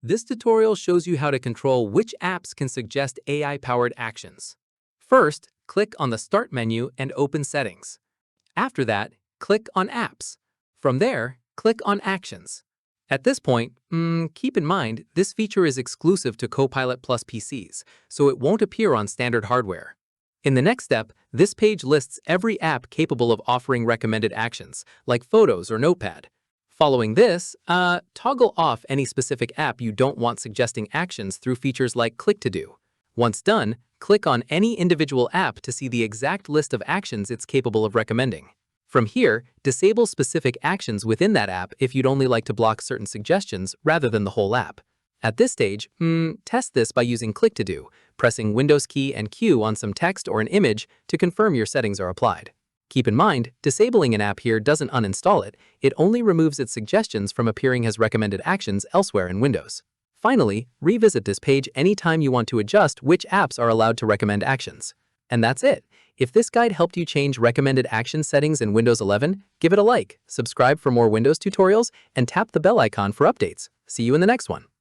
This tutorial shows you how to control which apps can suggest AI-powered actions. First, click on the Start menu and open Settings. After that, click on Apps. From there, click on Actions. At this point, keep in mind this feature is exclusive to Copilot+ PCs, so it won't appear on standard hardware. In the next step, this page lists every app capable of offering recommended actions, like Photos or Notepad. Following this, toggle off any specific app you don't want suggesting actions through features like Click to Do. Once done, click on any individual app to see the exact list of actions it's capable of recommending. From here, disable specific actions within that app if you'd only like to block certain suggestions rather than the whole app. At this stage, test this by using Click to Do, pressing Windows key and Q on some text or an image to confirm your settings are applied. Keep in mind, disabling an app here doesn't uninstall it, it only removes its suggestions from appearing as recommended actions elsewhere in Windows. Finally, revisit this page anytime you want to adjust which apps are allowed to recommend actions. And that's it. If this guide helped you change recommended action settings in Windows 11, give it a like, subscribe for more Windows tutorials, and tap the bell icon for updates. See you in the next one.